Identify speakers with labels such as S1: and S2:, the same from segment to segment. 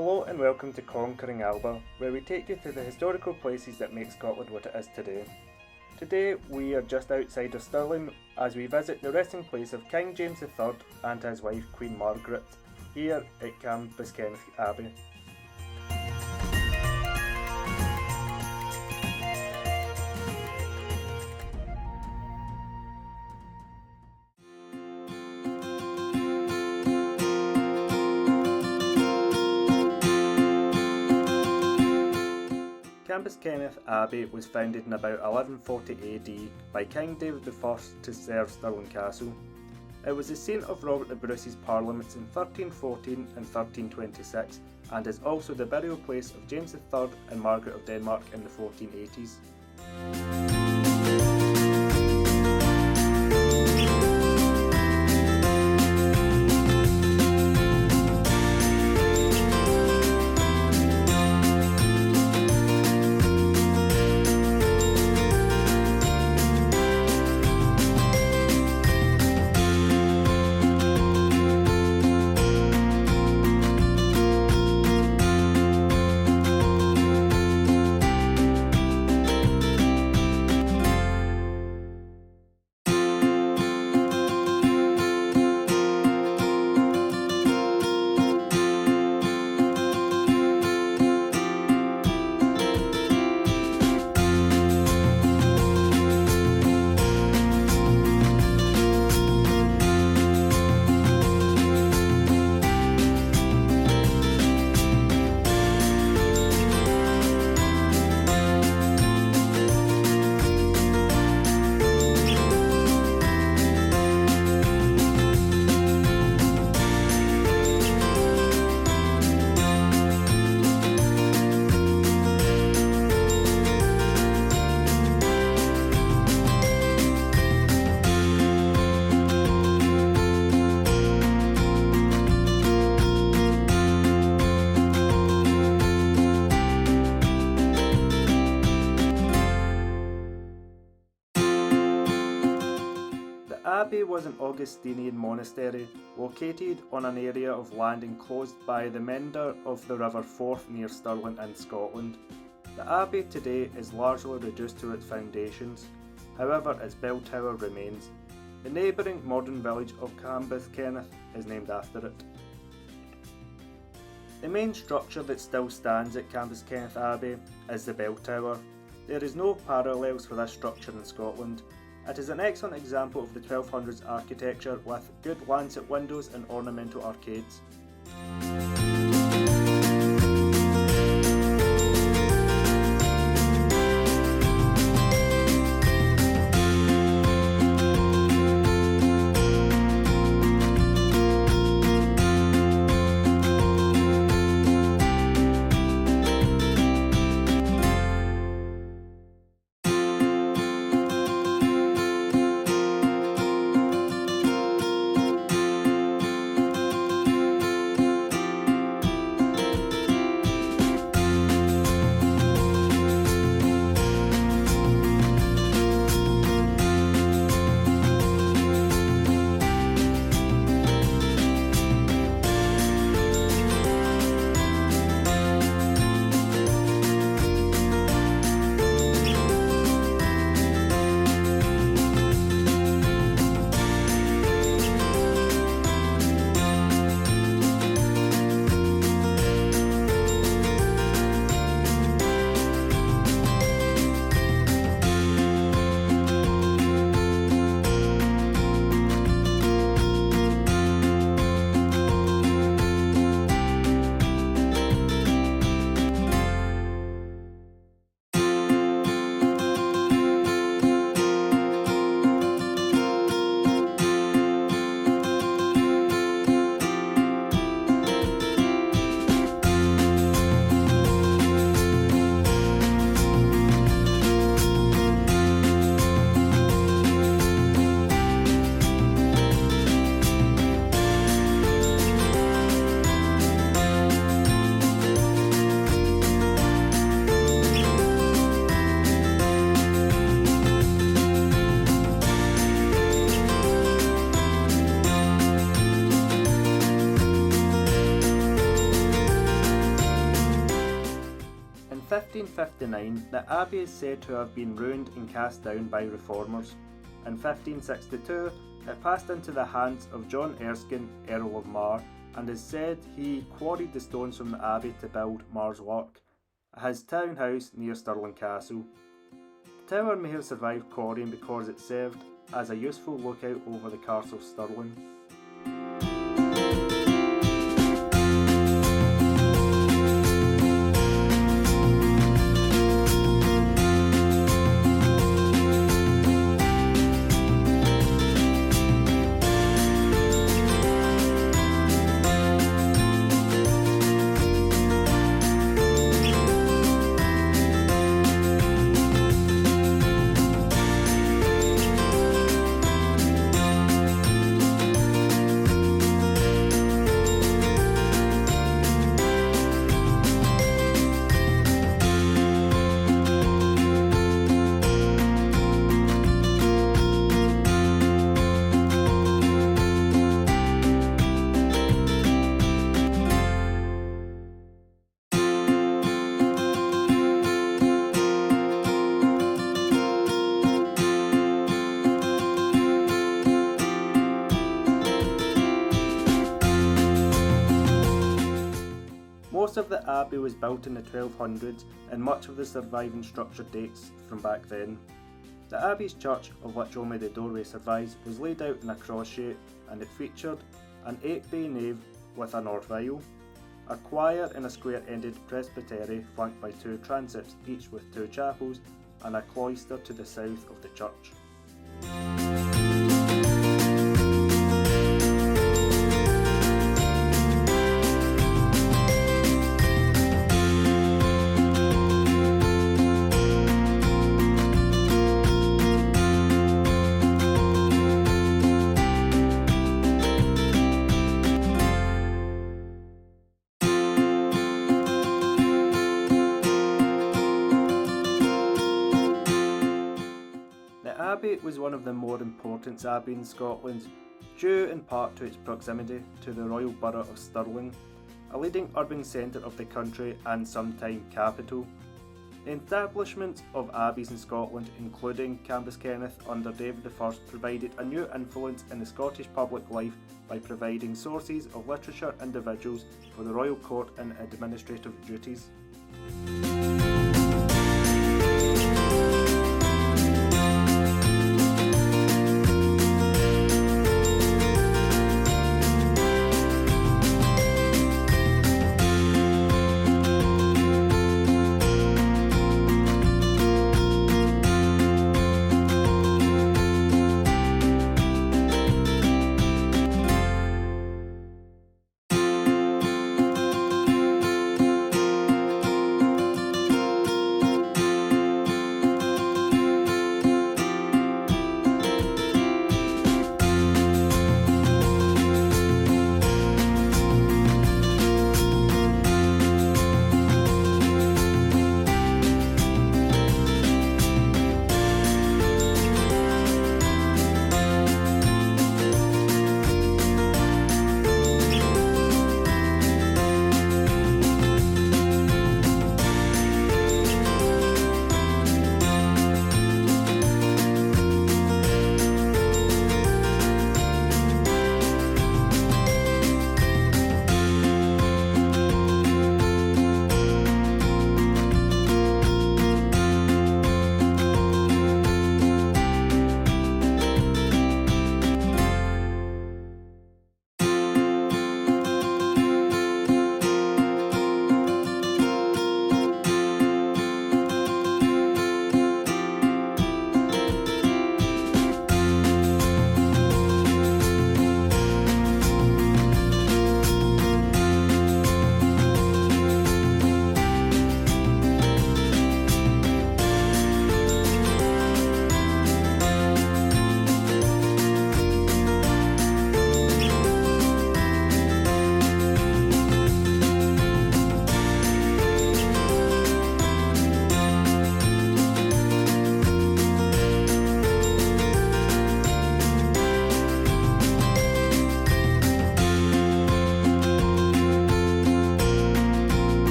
S1: Hello and welcome to Conquering Alba, where we take you to the historical places that make Scotland what it is today. Today we are just outside of Stirling as we visit the resting place of King James III and his wife Queen Margaret, here at Cambuskenneth Abbey. Cambuskenneth Abbey was founded in about 1140 AD by King David I to serve Stirling Castle. It was the seat of Robert the Bruce's parliaments in 1314 and 1326 and is also the burial place of James III and Margaret of Denmark in the 1480s. The Abbey was an Augustinian monastery located on an area of land enclosed by the Mender of the River Forth near Stirling in Scotland. The Abbey today is largely reduced to its foundations, however its bell tower remains. The neighbouring modern village of Cambuskenneth is named after it. The main structure that still stands at Cambuskenneth Abbey is the bell tower. There is no parallels for this structure in Scotland. It is an excellent example of the 1200s architecture with good lancet windows and ornamental arcades. 1559, the abbey is said to have been ruined and cast down by reformers. In 1562, it passed into the hands of John Erskine, Earl of Mar, and is said he quarried the stones from the abbey to build Mar's Loch, his townhouse near Stirling Castle. The tower may have survived quarrying because it served as a useful lookout over the castle of Stirling. Most of the abbey was built in the 1200s and much of the surviving structure dates from back then. The abbey's church, of which only the doorway survives, was laid out in a cross shape and it featured an 8-bay nave with a north aisle, a choir in a square-ended presbytery flanked by 2 transepts, each with 2 chapels, and a cloister to the south of the church. The abbey was one of the more important abbeys in Scotland, due in part to its proximity to the royal borough of Stirling, a leading urban centre of the country and sometime capital. The establishment of abbeys in Scotland, including Cambuskenneth under David I, provided a new influence in the Scottish public life by providing sources of literature individuals for the royal court and administrative duties.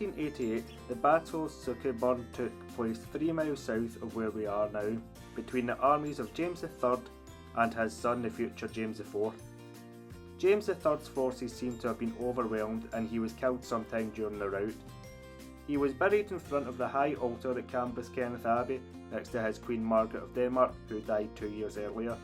S1: 1888, the Battle of Suckerburn took place 3 miles south of where we are now, between the armies of James III and his son, the future James IV. James III's forces seem to have been overwhelmed and he was killed sometime during the rout. He was buried in front of the high altar at Cambuskenneth Abbey next to his Queen Margaret of Denmark, who died 2 years earlier.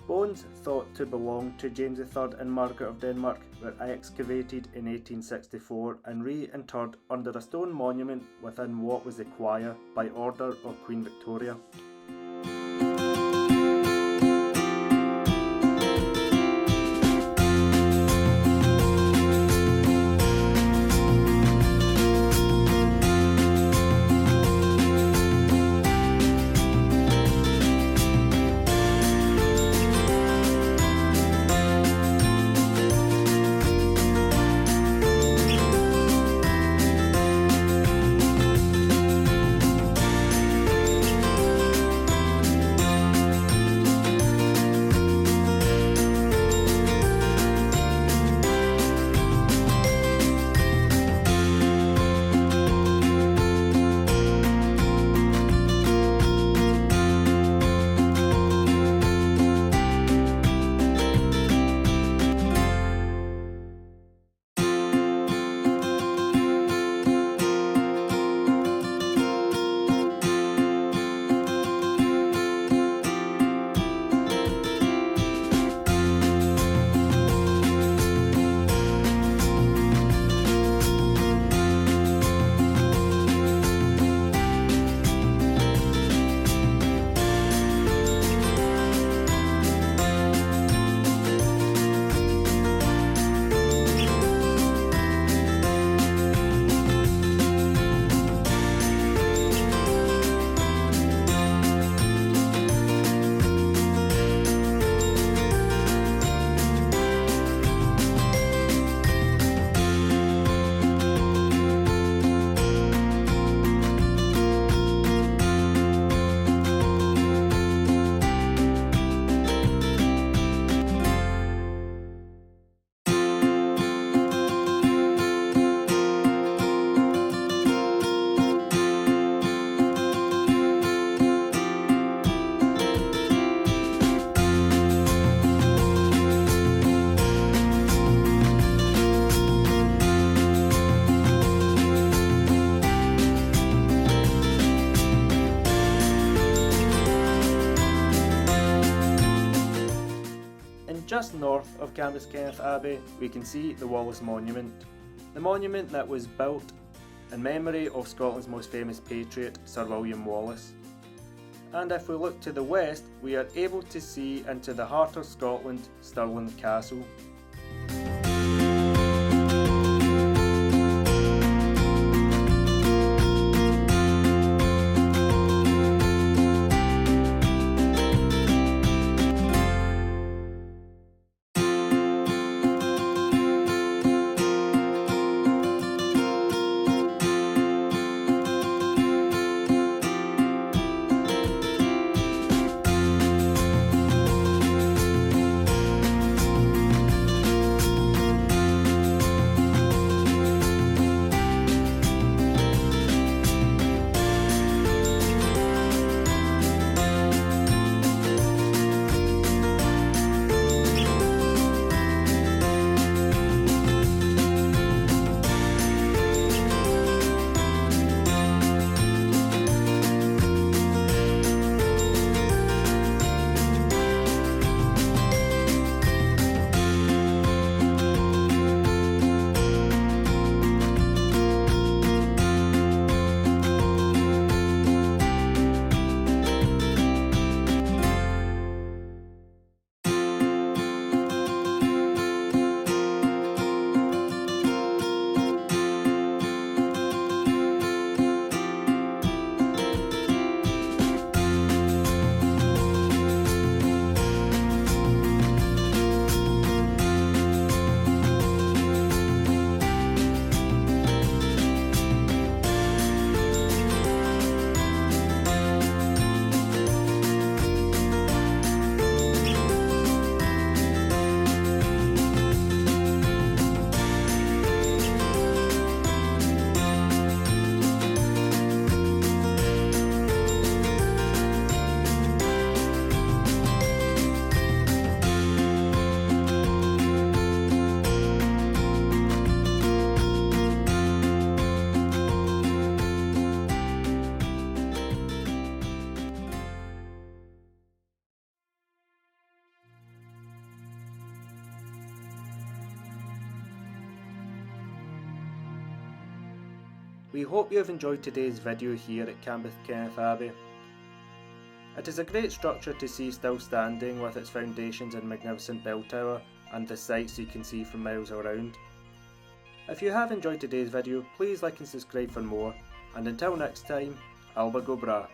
S1: Bones thought to belong to James III and Margaret of Denmark were excavated in 1864 and reinterred under a stone monument within what was the choir by order of Queen Victoria. Just north of Cambuskenneth Abbey, we can see the Wallace Monument. The monument that was built in memory of Scotland's most famous patriot, Sir William Wallace. And if we look to the west, we are able to see into the heart of Scotland, Stirling Castle. We hope you have enjoyed today's video here at Cambuskenneth Abbey. It is a great structure to see still standing with its foundations and magnificent bell tower and the sights you can see from miles around. If you have enjoyed today's video, please like and subscribe for more, and until next time, Alba go bra.